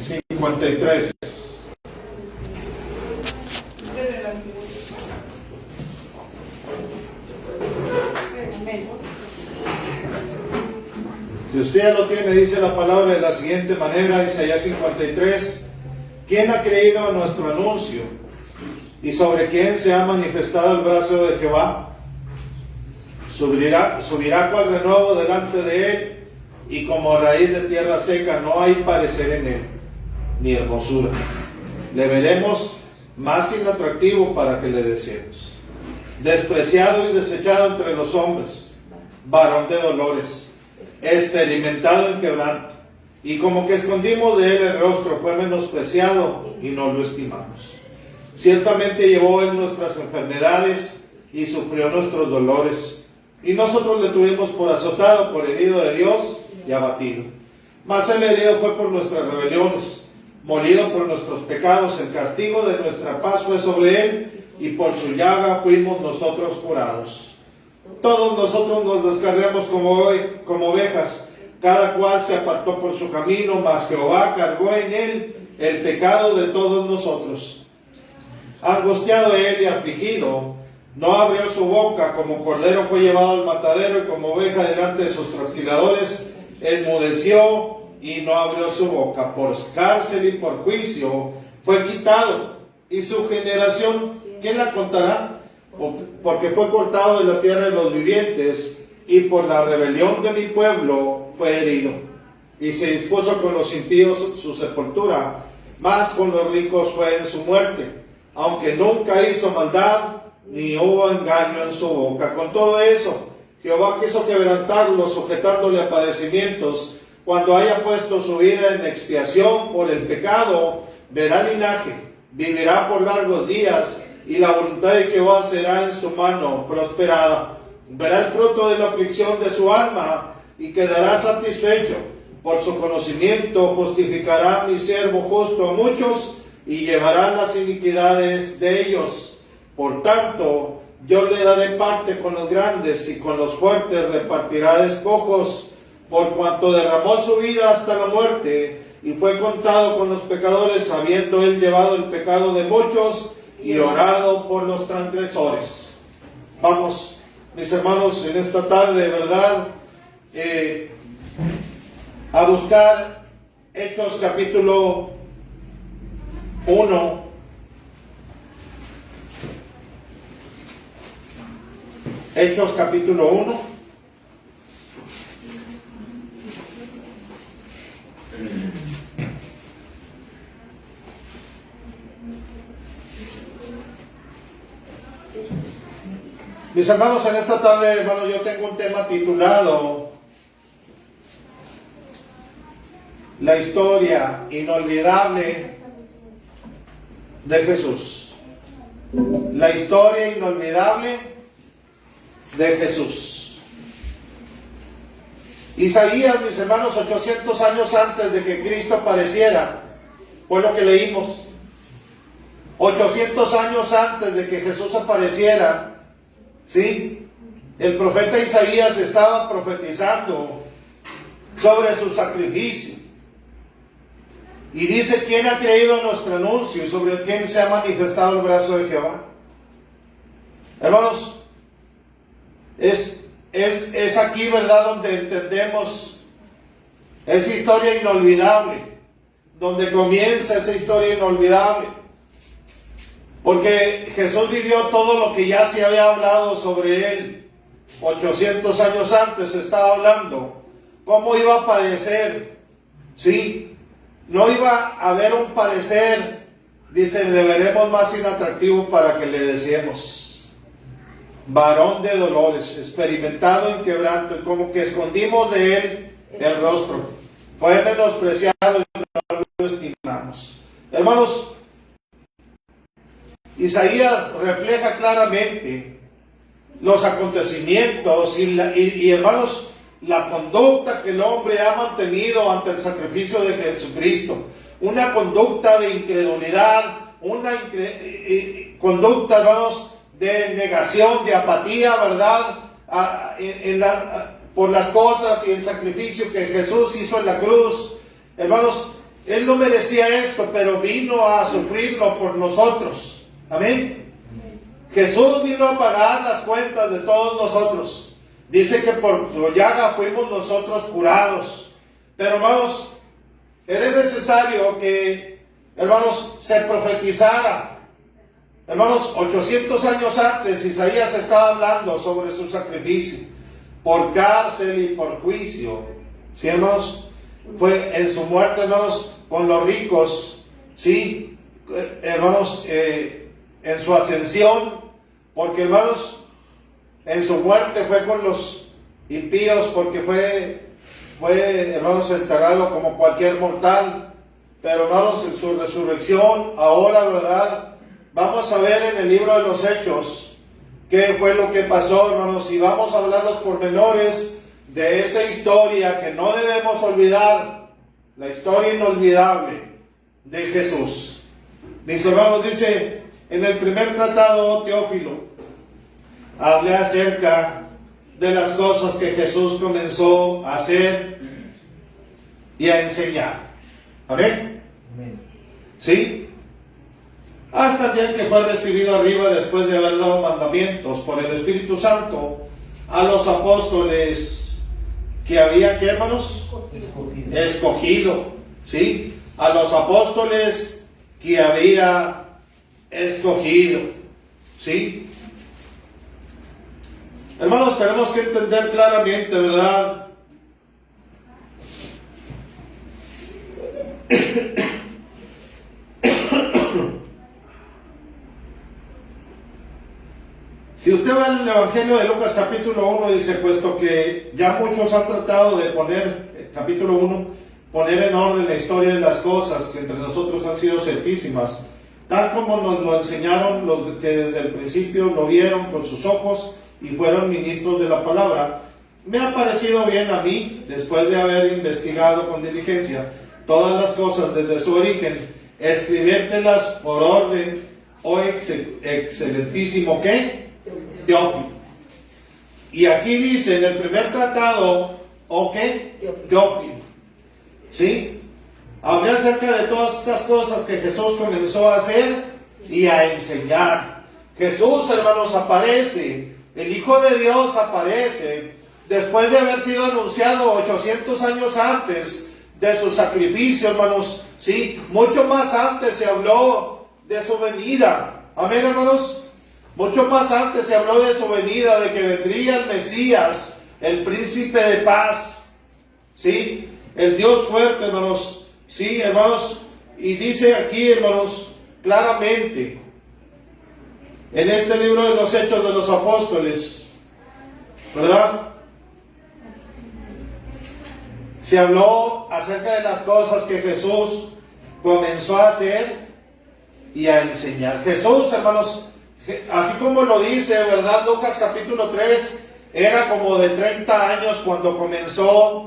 53. Si usted ya lo tiene, dice la palabra de la siguiente manera, Isaías 53: ¿Quién ha creído en nuestro anuncio? ¿Y sobre quién se ha manifestado el brazo de Jehová? Subirá cual renuevo delante de él, y como raíz de tierra seca, no hay parecer en él, ni hermosura. Le veremos más inatractivo para que le deseemos. Despreciado y desechado entre los hombres, varón de dolores, experimentado en quebranto, y como que escondimos de él el rostro, fue menospreciado y no lo estimamos. Ciertamente llevó él nuestras enfermedades y sufrió nuestros dolores, y nosotros le tuvimos por azotado, por herido de Dios y abatido. Mas el herido fue por nuestras rebeliones, molido por nuestros pecados. El castigo de nuestra paz fue sobre él, y por su llaga fuimos nosotros curados. Todos nosotros nos descarriamos como ovejas, cada cual se apartó por su camino, mas Jehová cargó en él el pecado de todos nosotros. Angustiado él y afligido, no abrió su boca. Como cordero fue llevado al matadero, y como oveja delante de sus trasquiladores, enmudeció y no abrió su boca. Por cárcel y por juicio fue quitado, y su generación, ¿quién la contará? Porque fue cortado de la tierra de los vivientes, y por la rebelión de mi pueblo fue herido. Y se dispuso con los impíos su sepultura, mas con los ricos fue en su muerte, aunque nunca hizo maldad, ni hubo engaño en su boca. Con todo eso, Jehová quiso quebrantarlo, sujetándole a padecimientos. Cuando haya puesto su vida en expiación por el pecado, verá linaje, vivirá por largos días, y la voluntad de Jehová será en su mano prosperada. Verá el fruto de la aflicción de su alma, y quedará satisfecho. Por su conocimiento justificará a mi siervo justo a muchos, y llevará las iniquidades de ellos. Por tanto, yo le daré parte con los grandes, y con los fuertes repartirá despojos, por cuanto derramó su vida hasta la muerte, y fue contado con los pecadores, habiendo él llevado el pecado de muchos, y orado por los transgresores. Vamos, mis hermanos, en esta tarde, ¿verdad? A buscar Hechos capítulo 1. Hechos capítulo 1. Mis hermanos, en esta tarde, hermanos, yo tengo un tema titulado La historia inolvidable de Jesús. La historia inolvidable de Jesús. Isaías, mis hermanos, 800 años antes de que Cristo apareciera, fue lo que leímos. 800 años antes de que Jesús apareciera, ¿sí? El profeta Isaías estaba profetizando sobre su sacrificio. Y dice: ¿quién ha creído en nuestro anuncio? Y sobre quién se ha manifestado el brazo de Jehová. Hermanos, es aquí, ¿verdad?, donde entendemos esa historia inolvidable, donde comienza esa historia inolvidable. Porque Jesús vivió todo lo que ya se había hablado sobre él. 800 años antes se estaba hablando cómo iba a padecer, ¿sí? No iba a haber un parecer, dice, le veremos más inatractivo para que le deseemos. Varón de dolores, experimentado en quebranto, y como que escondimos de él el rostro. Fue menospreciado y no lo estimamos. Hermanos, Isaías refleja claramente los acontecimientos y hermanos, la conducta que el hombre ha mantenido ante el sacrificio de Jesucristo. Una conducta de incredulidad, una conducta, hermanos, de negación, de apatía, ¿verdad? Por las cosas y el sacrificio que Jesús hizo en la cruz. Hermanos, Él no merecía esto, pero vino a sufrirlo por nosotros. Amén. Jesús vino a pagar las cuentas de todos nosotros. Dice que por su llaga fuimos nosotros curados. Pero hermanos, era necesario que, hermanos, se profetizara. Hermanos, 800 años antes Isaías estaba hablando sobre su sacrificio por cárcel y por juicio. ¿Sí, hermanos? Fue en su muerte, hermanos, con los ricos. ¿Sí? Hermanos, en su ascensión, porque, hermanos, en su muerte fue con los impíos, porque fue, hermanos, enterrado como cualquier mortal. Pero, hermanos, en su resurrección, ahora, ¿verdad? Vamos a ver en el libro de los Hechos qué fue lo que pasó, hermanos, y vamos a hablar los pormenores de esa historia que no debemos olvidar, la historia inolvidable de Jesús. Mis hermanos, dice en el primer tratado, Teófilo, hablé acerca de las cosas que Jesús comenzó a hacer y a enseñar. ¿Amén? Amén. ¿Sí? Hasta el día en que fue recibido arriba, después de haber dado mandamientos por el Espíritu Santo a los apóstoles que había, ¿qué, hermanos? Escogido. ¿Sí? A los apóstoles que había escogido. ¿Sí? Hermanos, tenemos que entender claramente, ¿verdad? Si usted va en el Evangelio de Lucas capítulo 1, dice, puesto que ya muchos han tratado de poner, capítulo 1, poner en orden la historia de las cosas que entre nosotros han sido ciertísimas, tal como nos lo enseñaron los que desde el principio lo vieron con sus ojos y fueron ministros de la palabra. Me ha parecido bien a mí, después de haber investigado con diligencia todas las cosas desde su origen, escribírtelas por orden, oh excelentísimo, ¿qué? Teófilo. Y aquí dice en el primer tratado, ¿o qué? Teófilo. ¿Sí? Hablé acerca de todas estas cosas que Jesús comenzó a hacer y a enseñar. Jesús, hermanos, aparece, el Hijo de Dios aparece, después de haber sido anunciado 800 años antes de su sacrificio, hermanos. ¿Sí? Mucho más antes se habló de su venida. Amén, hermanos. Mucho más antes se habló de su venida, de que vendría el Mesías, el príncipe de paz. ¿Sí? El Dios fuerte, hermanos. Sí, hermanos. Y dice aquí, hermanos, claramente, en este libro de los Hechos de los Apóstoles, ¿verdad? Se habló acerca de las cosas que Jesús comenzó a hacer y a enseñar. Jesús, hermanos, así como lo dice, ¿verdad? Lucas capítulo 3, era como de 30 años cuando comenzó